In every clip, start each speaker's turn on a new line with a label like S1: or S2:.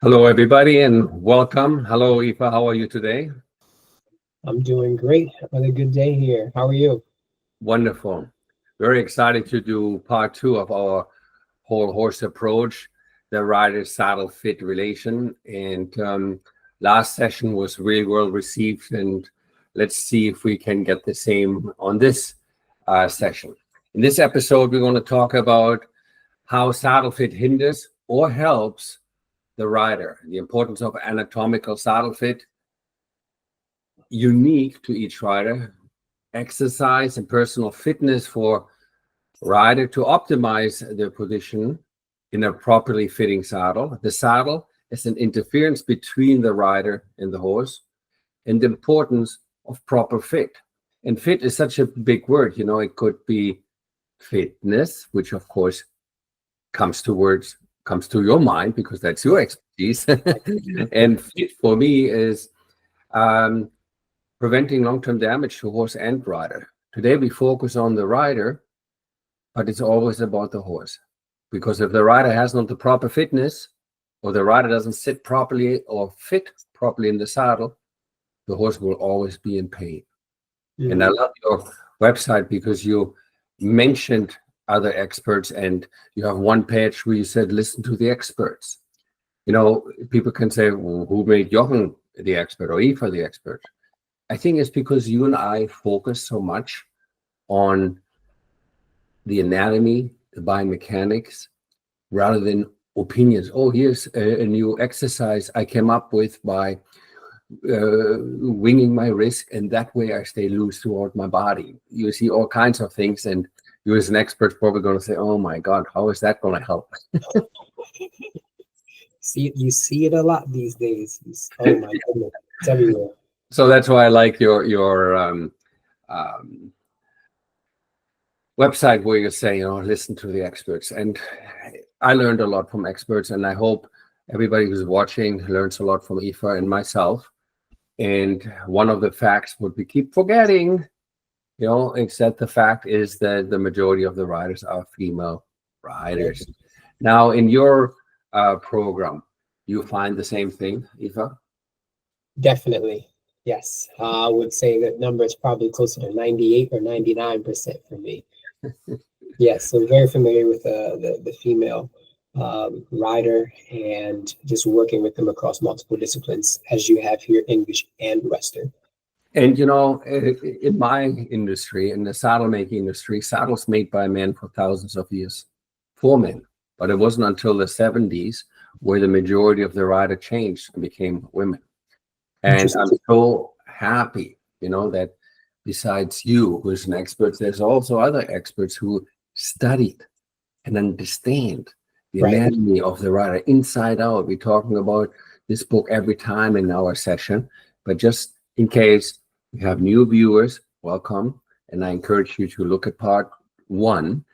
S1: Hello, everybody, and welcome. Hello, Ifa. How are you today?
S2: I'm doing great. Another good day here. How are you?
S1: Wonderful. Very excited to do part 2 of our whole horse approach, the rider-saddle fit relation. And last session was really well received, and let's see if we can get the same on this session. In this episode, we're going to talk about how saddle fit hinders or helps the rider, the importance of anatomical saddle fit, unique to each rider, exercise and personal fitness for rider to optimize their position in a properly fitting saddle. The saddle is an interference between the rider and the horse, and the importance of proper fit. And fit is such a big word, you know. It could be fitness, which of course comes to your mind because that's your expertise. And fit for me is preventing long-term damage to horse and rider. Today we focus on the rider, but it's always about the horse. Because if the rider has not the proper fitness, or the rider doesn't sit properly or fit properly in the saddle, the horse will always be in pain. Mm-hmm. And I love your website because you mentioned other experts, and you have one page where you said, listen to the experts. You know, people can say, well, who made Jochen the expert or Ifa the expert? I think it's because you and I focus so much on the anatomy, the biomechanics, rather than opinions. Oh, here's a new exercise I came up with by winging my wrist, and that way I stay loose throughout my body. You see all kinds of things, and you as an expert probably going to say, oh my God, how is that going to help?
S2: You see it a lot these days. Oh my goodness, it's everywhere.
S1: So that's why I like your website where you say, you know, listen to the experts. And I learned a lot from experts, and I hope everybody who's watching learns a lot from Ifa and myself. And one of the facts what we keep forgetting, you know, except the fact is that the majority of the riders are female riders. Now, in your program, you find the same thing, Ifa?
S2: Definitely, yes. I would say that number is probably closer to 98 or 99% for me. Yes, so very familiar with the female rider, and just working with them across multiple disciplines, as you have here, English and Western.
S1: And, you know, in my industry, in the saddle making industry, saddles made by men for thousands of years, for men. But it wasn't until the 70s where the majority of the rider changed and became women. And I'm so happy, you know, that besides you, who's an expert, there's also other experts who studied and understand the anatomy of the rider inside out. We're talking about this book every time in our session, but just in case you have new viewers, welcome. And I encourage you to look at part 1.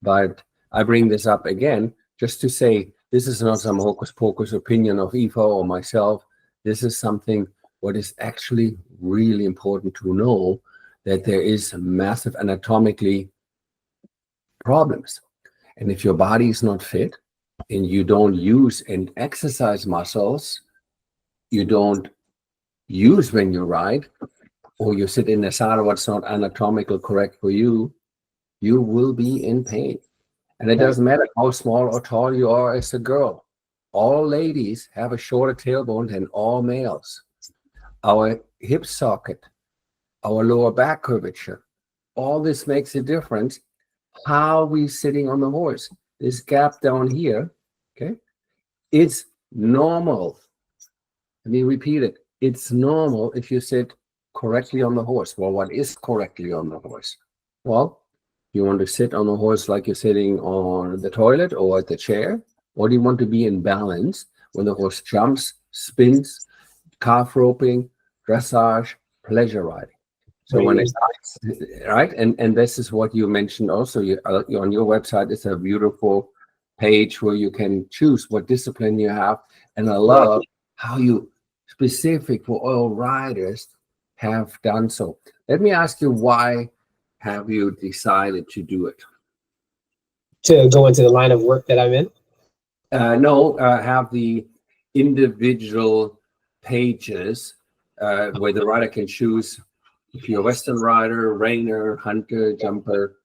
S1: But I bring this up again just to say this is not some hocus pocus opinion of Ifa or myself. This is something what is actually really important to know, that there is massive anatomically problems. And if your body is not fit and you don't use and exercise muscles, you don't use when you ride, or you sit in a saddle what's not anatomically correct for you, you will be in pain. And it doesn't matter how small or tall you are as a girl. All ladies have a shorter tailbone than all males. Our hip socket, our lower back curvature, all this makes a difference. How we sitting on the horse, this gap down here, okay, it's normal. Let me repeat it. It's normal if you sit correctly on the horse. Well, what is correctly on the horse? Well, You want to sit on a horse like you're sitting on the toilet or at the chair? Or do you want to be in balance when the horse jumps, spins, calf roping, dressage, pleasure riding? So when it's right, and this is what you mentioned also. On your website is a beautiful page where you can choose what discipline you have, and I love how you specific for all riders have done so. Let me ask you, why have you decided to do it?
S2: To go into the line of work that I'm in?
S1: No, have the individual pages where the rider can choose if you're a Western rider, reiner, hunter, jumper,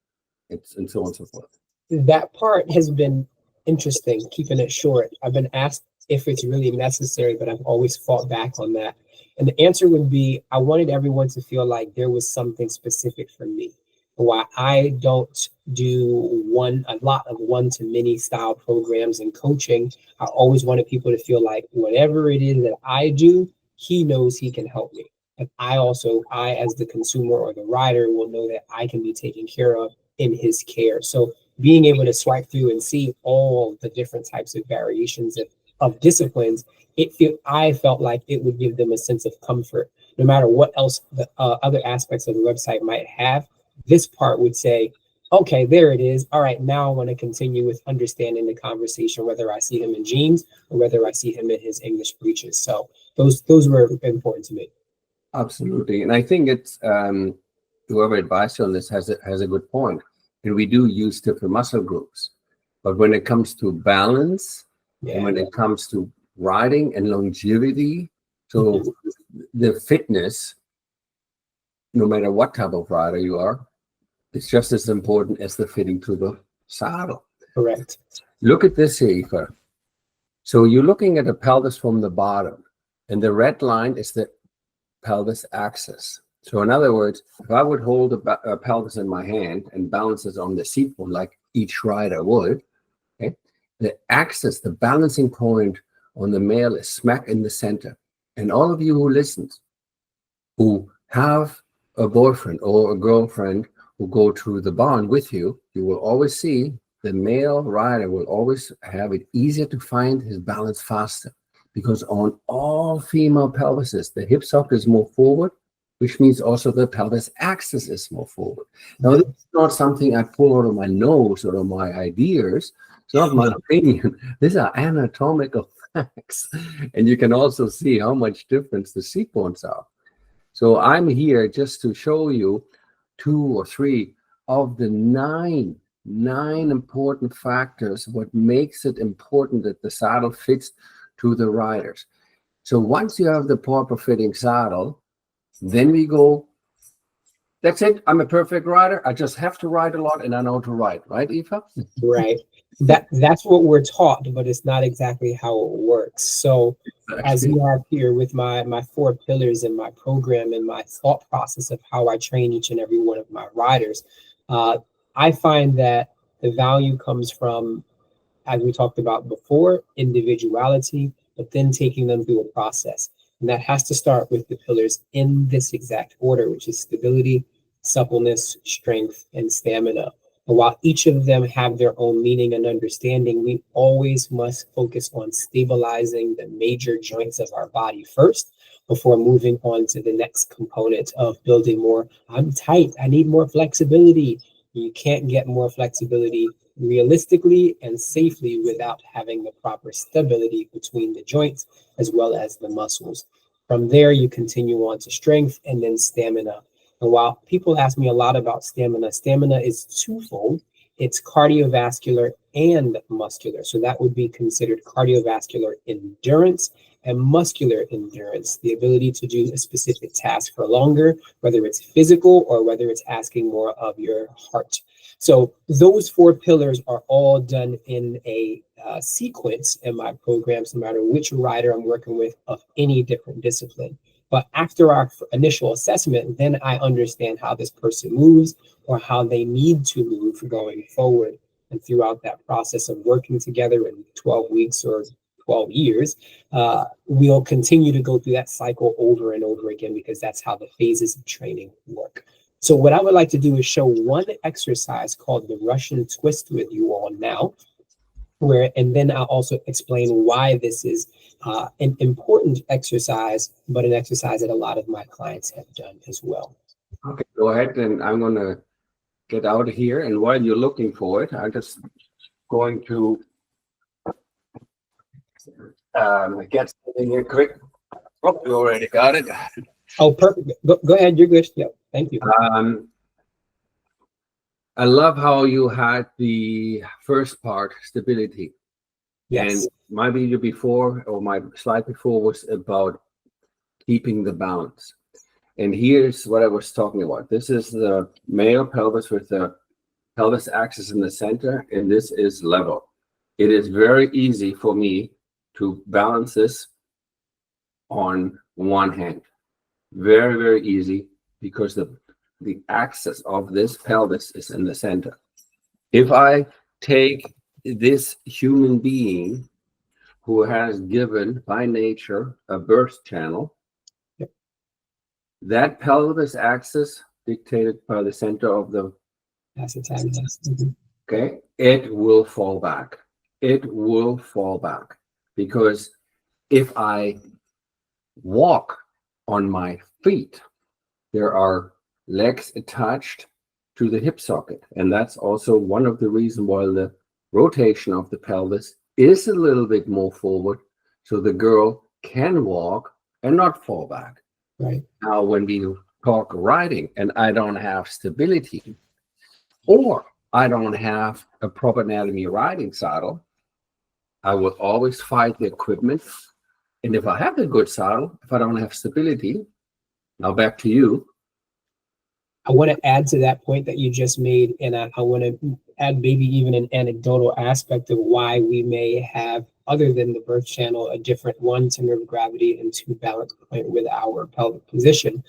S1: and so on and so forth.
S2: That part has been interesting, keeping it short. I've been asked if it's really necessary, but I've always fought back on that. And the answer would be, I wanted everyone to feel like there was something specific for me. Why I don't do a lot of one-to-many style programs and coaching, I always wanted people to feel like whatever it is that I do, he knows he can help me. And I as the consumer or the rider, will know that I can be taken care of in his care. So being able to swipe through and see all the different types of variations of disciplines, I felt like it would give them a sense of comfort. No matter what else the other aspects of the website might have, this part would say, okay, there it is. All right, now I want to continue with understanding the conversation, whether I see him in jeans or whether I see him in his English breeches. So those were important to me.
S1: Absolutely. And I think it's whoever advised you on this has a good point. And we do use different muscle groups. But when it comes to balance, and when it comes to riding and longevity, so the fitness, no matter what type of rider you are, it's just as important as the fitting to the saddle.
S2: Correct.
S1: Look at this here, Ifa. So you're looking at the pelvis from the bottom, and the red line is the pelvis axis. So in other words, if I would hold a pelvis in my hand and balance it on the seat bone like each rider would, okay, the axis, the balancing point on the male is smack in the center. And all of you who listen, who have a boyfriend or a girlfriend who go to the barn with you, you will always see the male rider will always have it easier to find his balance faster, because on all female pelvises, the hip socket is more forward, which means also the pelvis axis is more forward. Now, this is not something I pull out of my nose or of my ideas. It's not my opinion. These are anatomical facts. And you can also see how much difference the seat bones are. So I'm here just to show you 2 or 3 of the nine important factors, what makes it important that the saddle fits to the riders. So once you have the proper fitting saddle, then we go, that's it, I'm a perfect rider, I just have to ride a lot and I know to ride, right, Ifa?
S2: Right. That's what we're taught, but it's not exactly how it works. So as you have here with my 4 pillars in my program and my thought process of how I train each and every one of my riders, I find that the value comes from, as we talked about before, individuality, but then taking them through a process. And that has to start with the pillars in this exact order, which is stability, suppleness, strength, and stamina. And while each of them have their own meaning and understanding, we always must focus on stabilizing the major joints of our body first before moving on to the next component of building more. I'm tight, I need more flexibility. You can't get more flexibility realistically and safely without having the proper stability between the joints as well as the muscles. From there, you continue on to strength and then stamina. And while people ask me a lot about stamina, stamina is twofold. It's cardiovascular and muscular. So that would be considered cardiovascular endurance and muscular endurance, the ability to do a specific task for longer, whether it's physical or whether it's asking more of your heart. So those 4 pillars are all done in a sequence in my programs, no matter which rider I'm working with of any different discipline. But after our initial assessment, then I understand how this person moves or how they need to move going forward. And throughout that process of working together in 12 weeks or 12 years, we'll continue to go through that cycle over and over again, because that's how the phases of training work. So what I would like to do is show one exercise called the Russian twist with you all now, and then I'll also explain why this is an important exercise, but an exercise that a lot of my clients have done as well.
S1: Okay, go ahead, and I'm going to get out of here. And while you're looking for it, I'm just going to get something here quick. Oh, you already got it.
S2: Oh, perfect. Go ahead. You're good. Yeah, thank you.
S1: I love how you had the first part, stability.
S2: Yes.
S1: And my video before, or my slide before, was about keeping the balance. And here's what I was talking about. This is the male pelvis with the pelvis axis in the center, and this is level. It is very easy for me to balance this on one hand. Very, very easy, because the axis of this pelvis is in the center. If I take this human being who has given by nature a birth channel, that pelvis axis dictated by the center of the okay, it will fall back. It will fall back, because if I walk on my feet, there are legs attached to the hip socket, and that's also one of the reasons why the rotation of the pelvis is a little bit more forward, so the girl can walk and not fall back.
S2: Right.
S1: Now, when we talk riding and I don't have stability, or I don't have a proper anatomy riding saddle, I will always fight the equipment. And if I have a good saddle, if I don't have stability, now back to you.
S2: I want to add to that point that you just made, and I want to add maybe even an anecdotal aspect of why we may have, other than the birth channel, a different one, center of gravity, and two, balance point with our pelvic position.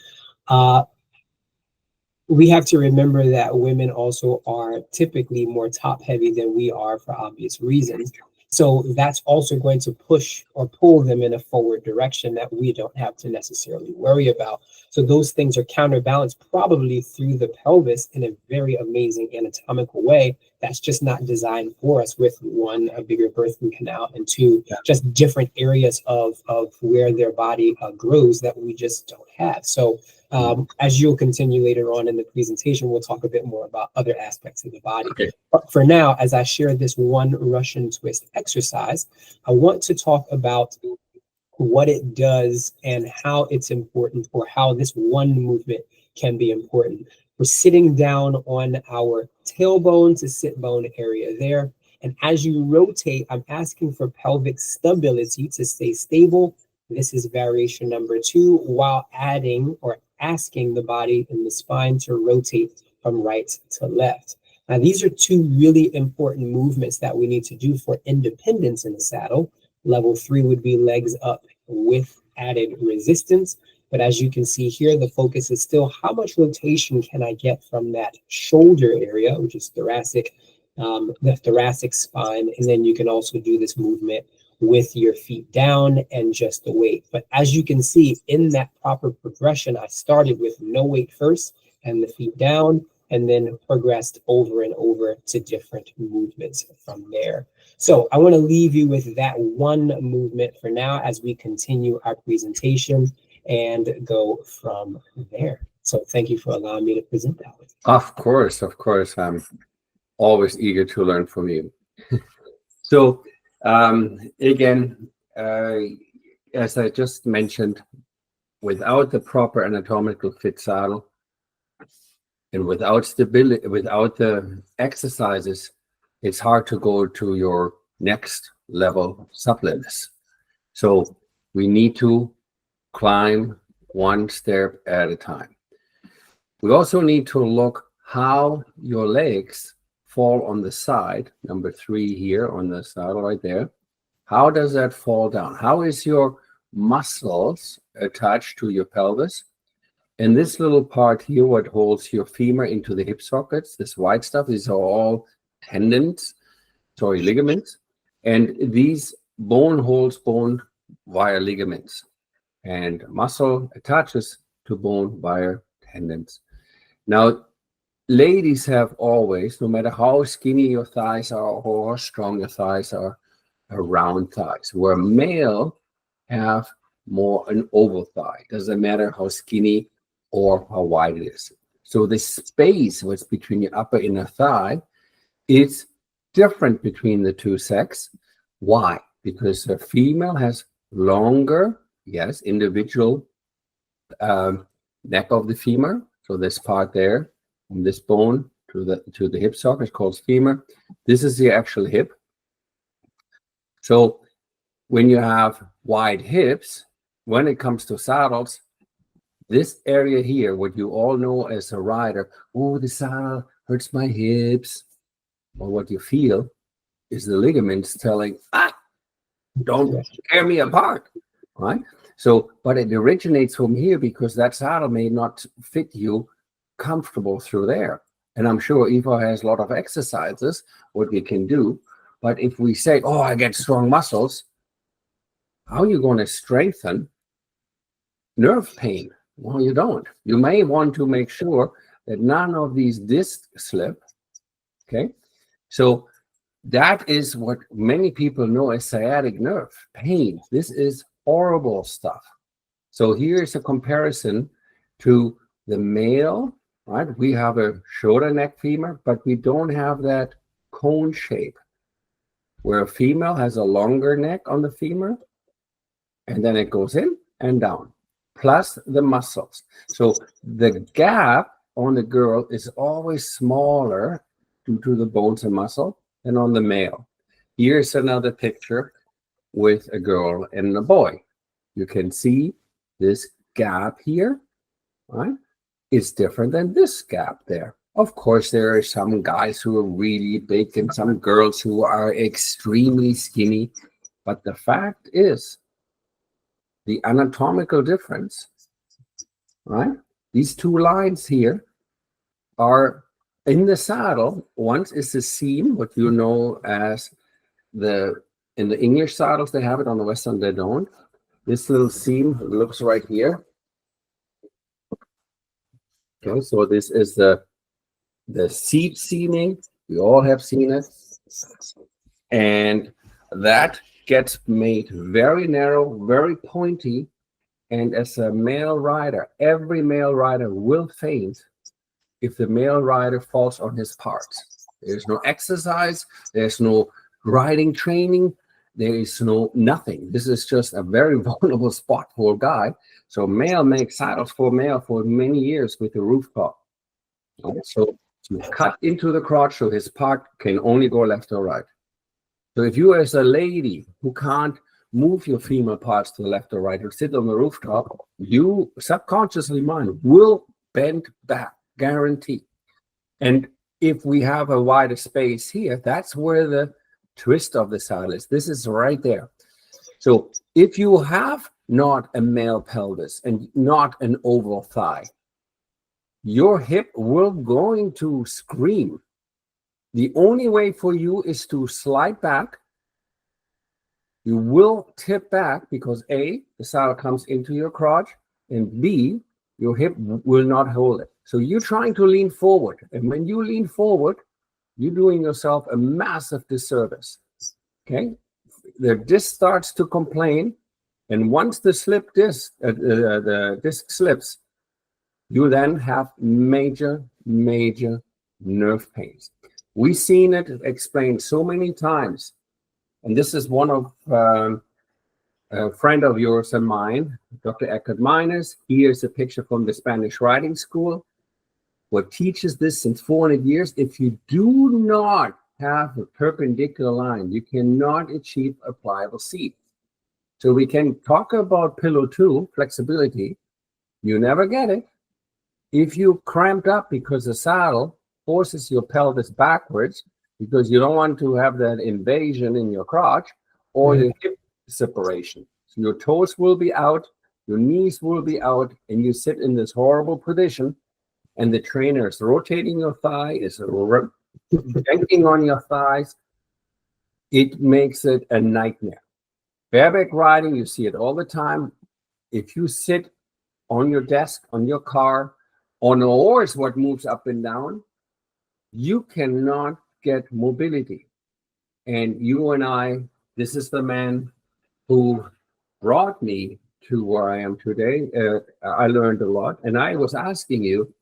S2: We have to remember that women also are typically more top heavy than we are, for obvious reasons. So that's also going to push or pull them in a forward direction that we don't have to necessarily worry about. So those things are counterbalanced probably through the pelvis in a very amazing anatomical way that's just not designed for us, with one, a bigger birthing canal, and two, just different areas of where their body grows that we just don't have. So as you'll continue later on in the presentation, we'll talk a bit more about other aspects of the body.
S1: Okay.
S2: But for now, as I share this one Russian twist exercise, I want to talk about what it does and how it's important, or how this one movement can be important. We're sitting down on our tailbone to sit bone area there. And as you rotate, I'm asking for pelvic stability to stay stable. This is variation number 2, while adding or asking the body and the spine to rotate from right to left. Now, these are 2 really important movements that we need to do for independence in the saddle. Level 3 would be legs up with added resistance. But as you can see here, the focus is still how much rotation can I get from that shoulder area, which is thoracic, the thoracic spine. And then you can also do this movement with your feet down and just the weight. But as you can see, in that proper progression, I started with no weight first and the feet down, and then progressed over and over to different movements from there. So I want to leave you with that one movement for now as we continue our presentation and go from there. So thank you for allowing me to present that with you.
S1: Of course. I'm always eager to learn from you. So again, as I just mentioned, without the proper anatomical fit saddle and without stability, without the exercises, it's hard to go to your next level supplements. So we need to climb one step at a time. We also need to look how your legs fall on the side, number 3 here on the saddle right there. How does that fall down? How is your muscles attached to your pelvis? And this little part here, what holds your femur into the hip sockets, this white stuff, these are all ligaments. And these bone holds bone via ligaments. And muscle attaches to bone via tendons. Now, ladies have always, no matter how skinny your thighs are or how strong your thighs are round thighs, where male have more an oval thigh. Doesn't matter how skinny or how wide it is. So the space what's between your upper and inner thigh is different between the two sexes. Why? Because the female has longer, yes, individual neck of the femur. So this part there, from this bone to the hip socket is called femur. This is the actual hip. So when you have wide hips, when it comes to saddles, this area here, what you all know as a rider, oh, the saddle hurts my hips, or what you feel is the ligaments telling, don't tear me apart, right? So, but it originates from here because that saddle may not fit you comfortable through there. And I'm sure Ifa has a lot of exercises, what we can do. But if we say, oh, I get strong muscles, how are you going to strengthen nerve pain? Well, you don't. You may want to make sure that none of these discs slip. Okay. So that is what many people know as sciatic nerve pain. This is horrible stuff. So here's a comparison to the male, right? We have a shorter neck femur, but we don't have that cone shape where a female has a longer neck on the femur, and then it goes in and down, plus the muscles. So the gap on the girl is always smaller due to the bones and muscle than on the male. Here's another picture with a girl and a boy. You can see this gap here, right? It's different than this gap there. Of course, there are some guys who are really big and some girls who are extremely skinny. But the fact is, the anatomical difference, right? These two lines here are in the saddle. One is the seam, what you know as in the English saddles, they have it. On the Western, they don't. This little seam looks right here. Okay, so this is the seat seaming. We all have seen it. And that gets made very narrow, very pointy. And as a male rider, every male rider will faint if the male rider falls on his parts. There's no exercise. There's no riding training. There is no nothing. This is just a very vulnerable spot for a guy. So male makes saddles for male for many years with the roof top. So you cut into the crotch so his part can only go left or right. So if you as a lady who can't move your female parts to the left or right or sit on the rooftop, you subconsciously mind will bend back, guarantee. And if we have a wider space here, that's where the twist of the saddle is. This is right there. So if you have not a male pelvis and not an oval thigh, your hip will going to scream. The only way for you is to slide back. You will tip back because A, the saddle comes into your crotch, and B, your hip will not hold it. So you're trying to lean forward. And when you lean forward, you're doing yourself a massive disservice. Okay? The disc starts to complain. And once the disc slips, you then have major nerve pains. We've seen it explained so many times. And this is one of a friend of yours and mine, Dr. Eckhart Miners. Here's a picture from the Spanish Riding School, what teaches this since 400 years. If you do not have a perpendicular line, you cannot achieve a pliable seat. So we can talk about pillow 2, flexibility. You never get it. If you cramped up because the saddle forces your pelvis backwards because you don't want to have that invasion in your crotch or the hip separation. So your toes will be out, your knees will be out, and you sit in this horrible position, and the trainer is rotating your thigh, is yanking on your thighs. It makes it a nightmare. Bareback riding, you see it all the time. If you sit on your desk, on your car, On a horse, what moves up and down, you cannot get mobility. And you and I, this is the man who brought me to where I am today. I learned a lot. And I was asking you,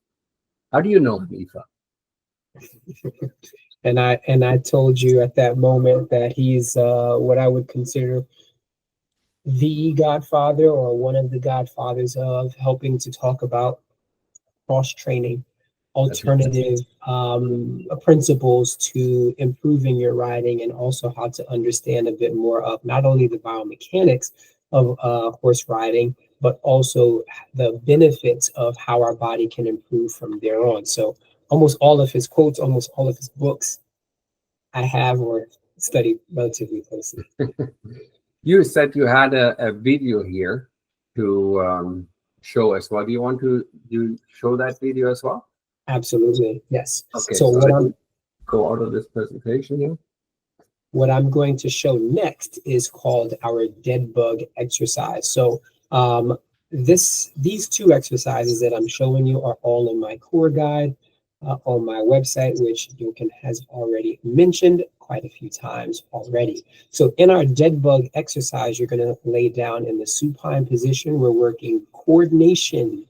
S1: how do you know Ifa?
S2: And I told you at that moment that he's what I would consider the godfather, or one of the godfathers of helping to talk about cross training, alternative principles to improving your riding, and also how to understand a bit more of not only the biomechanics of horse riding, but also the benefits of how our body can improve from there on. So almost all of his quotes, almost all of his books, I have or studied relatively closely.
S1: You said you had a video here to show us. Well, do you want to show that video as well?
S2: Absolutely, yes.
S1: Okay,
S2: so what I'm
S1: go out of this presentation here.
S2: What I'm going to show next is called our dead bug exercise. So these two exercises that I'm showing you are all in my core guide on my website, which Jochen has already mentioned quite a few times already. So in our dead bug exercise, you're going to lay down in the supine position. We're working coordination.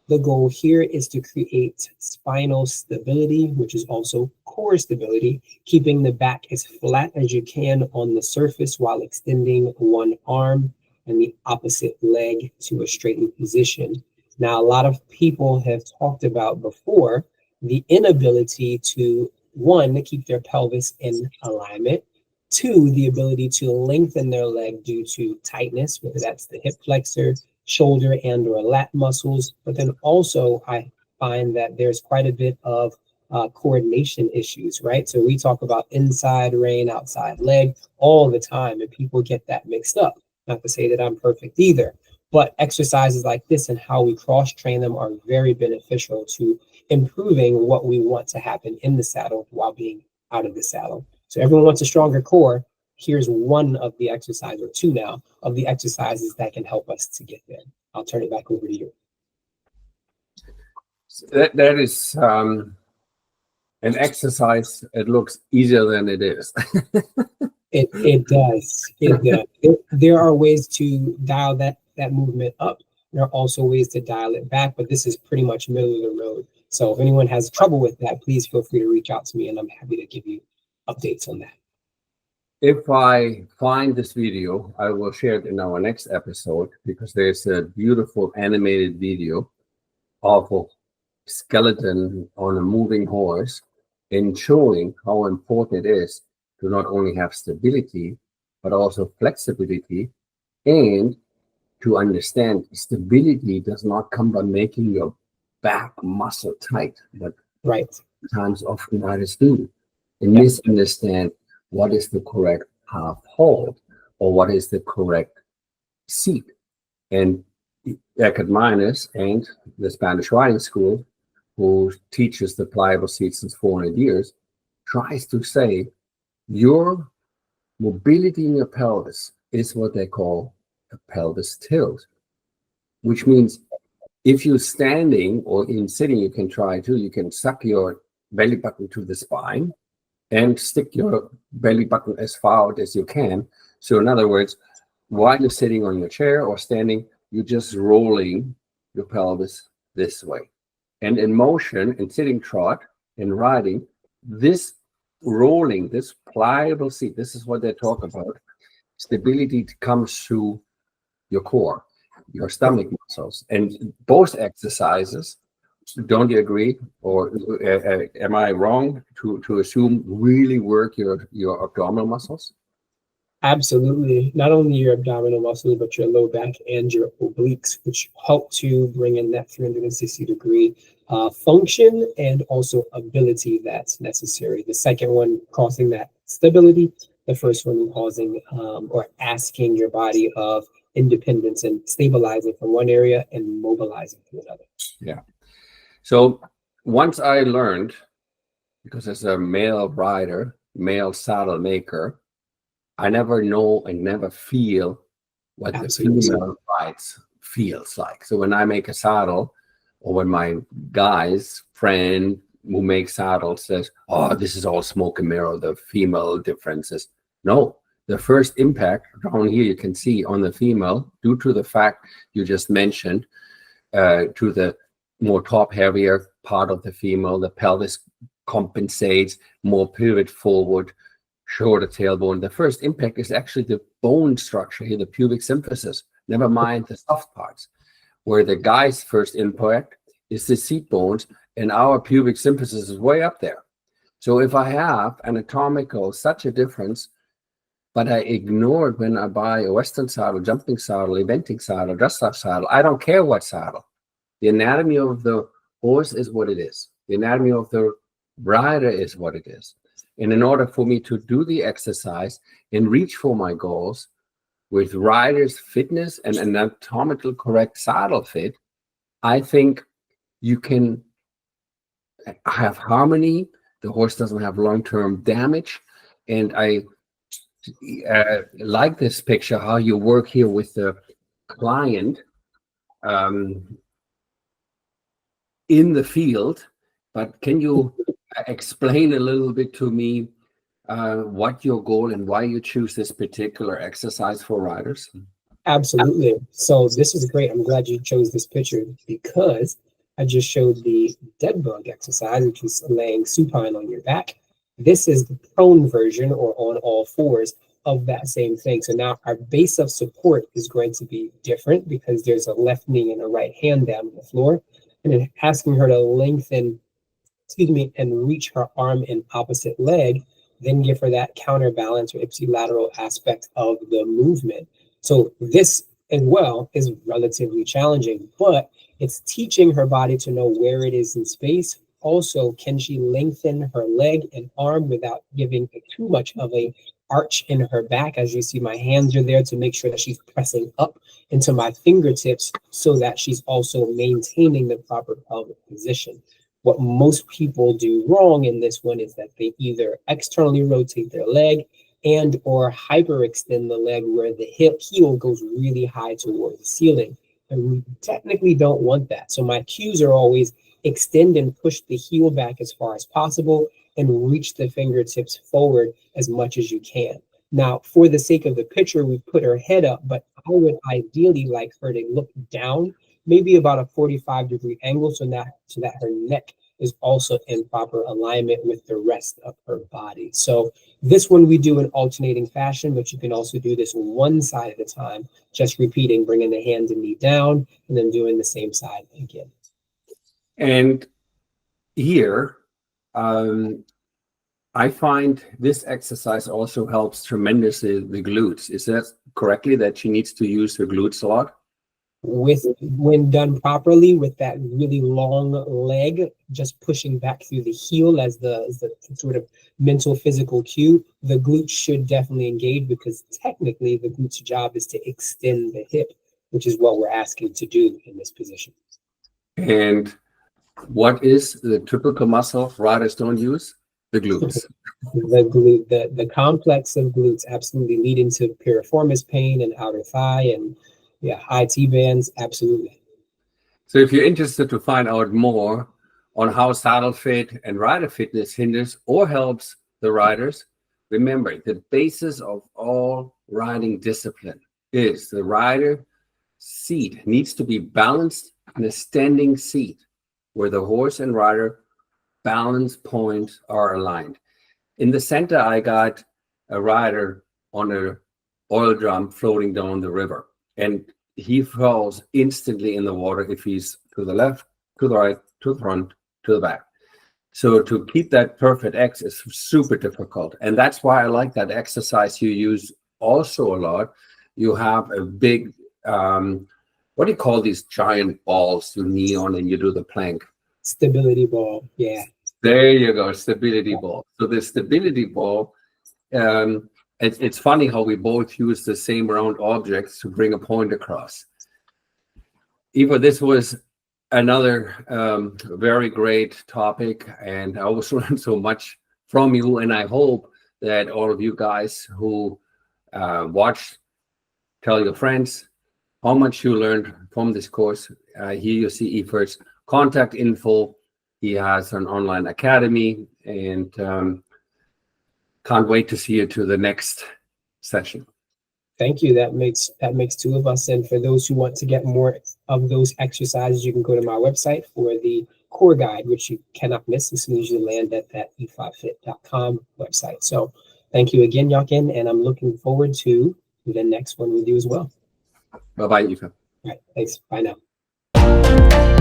S2: The goal here is to create spinal stability, which is also core stability, keeping the back as flat as you can on the surface while extending one arm and the opposite leg to a straightened position. Now, a lot of people have talked about before the inability to, one, keep their pelvis in alignment, two, the ability to lengthen their leg due to tightness, whether that's the hip flexor, shoulder and or lat muscles. But then also I find that there's quite a bit of coordination issues, right? So we talk about inside rein, outside leg all the time, and people get that mixed up. Not to say that I'm perfect either, but exercises like this and how we cross train them are very beneficial to improving what we want to happen in the saddle while being out of the saddle. So everyone wants a stronger core. Here's one of the exercises, or two now, of the exercises that can help us to get there. I'll turn it back over to you.
S1: That is an exercise. It looks easier than it is.
S2: It does. It does. There are ways to dial that movement up. There are also ways to dial it back, but this is pretty much middle of the road. So if anyone has trouble with that, please feel free to reach out to me, and I'm happy to give you updates on that.
S1: If I find this video, I will share it in our next episode, because there's a beautiful animated video of a skeleton on a moving horse, and showing how important it is to not only have stability, but also flexibility, and to understand stability does not come by making your back muscle tight, but
S2: right.
S1: Times often riders do, and misunderstand what is the correct half hold or what is the correct seat. And Equestrian and the Spanish riding school, who teaches the pliable seat since 400 years, tries to say your mobility in your pelvis is what they call a pelvis tilt, which means if you're standing or in sitting, you can try to, you can suck your belly button to the spine and stick your belly button as far out as you can. So in other words, while you're sitting on your chair or standing, you're just rolling your pelvis this way. And in motion, in sitting trot, in riding, this rolling, this pliable seat, this is what they talk about. Stability comes through your core, your stomach muscles. And both exercises, don't you agree, or am I wrong to assume really work your abdominal muscles?
S2: Absolutely. Not only your abdominal muscles, but your low back and your obliques, which help to bring in that 360-degree function and also ability that's necessary. The second one causing that stability, the first one causing or asking your body of independence and stabilizing from one area and mobilizing to another.
S1: Yeah. So once I learned, because as a male rider, male saddle maker, I never know and never feel what the female rides feels like. So when I make a saddle, or when my guy's friend who makes saddles says, oh, this is all smoke and mirror, the female differences. No, the first impact down here you can see on the female, due to the fact you just mentioned, to the more top heavier part of the female, the pelvis compensates, more pivot forward, shorter tailbone. The first impact is actually the bone structure here, the pubic symphysis, never mind the soft parts, where the guy's first impact is the seat bones, and our pubic symphysis is way up there. So if I have anatomical such a difference, but I ignore it when I buy a Western saddle, jumping saddle, eventing saddle, dressage saddle, I don't care what saddle. The anatomy of the horse is what it is. The anatomy of the rider is what it is. And in order for me to do the exercise and reach for my goals with rider's fitness and anatomical correct saddle fit, I think you can have harmony. The horse doesn't have long-term damage. And I like this picture, how you work here with the client in the field. But can you explain a little bit to me what your goal and why you choose this particular exercise for riders?
S2: Absolutely. So this is great. I'm glad you chose this picture, because I just showed the dead bug exercise, which is laying supine on your back. This is the prone version, or on all fours, of that same thing. So now our base of support is going to be different, because there's a left knee and a right hand down on the floor. And then asking her to lengthen, and reach her arm and opposite leg, then give her that counterbalance or ipsilateral aspect of the movement. So this as well is relatively challenging, but it's teaching her body to know where it is in space. Also, can she lengthen her leg and arm without giving too much of a arch in her back? As you see, my hands are there to make sure that she's pressing up into my fingertips, so that she's also maintaining the proper pelvic position. What most people do wrong in this one is that they either externally rotate their leg and or hyperextend the leg, where the heel goes really high toward the ceiling. And we technically don't want that. So my cues are always extend and push the heel back as far as possible and reach the fingertips forward as much as you can. Now, for the sake of the picture, we put her head up, but I would ideally like her to look down, maybe about a 45-degree angle, so that her neck is also in proper alignment with the rest of her body. So this one we do in alternating fashion, but you can also do this one side at a time, just repeating, bringing the hand and knee down, and then doing the same side again.
S1: And here, I find this exercise also helps tremendously the glutes. Is that correctly, that she needs to use her glutes a lot?
S2: When done properly, with that really long leg, just pushing back through the heel as the sort of mental physical cue, the glutes should definitely engage, because technically the glutes' job is to extend the hip, which is what we're asking to do in this position.
S1: And what is the typical muscle riders don't use? The glutes.
S2: The complex of glutes absolutely leading to piriformis pain and outer thigh and IT bands, absolutely.
S1: So if you're interested to find out more on how Saddlefit and rider fitness hinders or helps the riders, remember the basis of all riding discipline is the rider seat needs to be balanced in a standing seat where the horse and rider balance points are aligned. In the center, I got a rider on an oil drum floating down the river, and he falls instantly in the water if he's to the left, to the right, to the front, to the back. So to keep that perfect X is super difficult. And that's why I like that exercise you use also a lot. You have a big, what do you call these giant balls you knee on and you do the plank?
S2: Stability ball, yeah.
S1: There you go, stability ball. So the stability ball, it's funny how we both use the same round objects to bring a point across. Ifa, this was another very great topic, and I also learned so much from you, and I hope that all of you guys who watched, tell your friends how much you learned from this course. Here you see Ifa's contact info. He has an online academy, and can't wait to see you to the next session.
S2: Thank you. That makes two of us. And for those who want to get more of those exercises, you can go to my website for the core guide, which you cannot miss as soon as you land at that ifafit.com website. So thank you again, Jochen, and I'm looking forward to the next one with you as well.
S1: Bye-bye, Ifa.
S2: All right. Thanks. Bye now.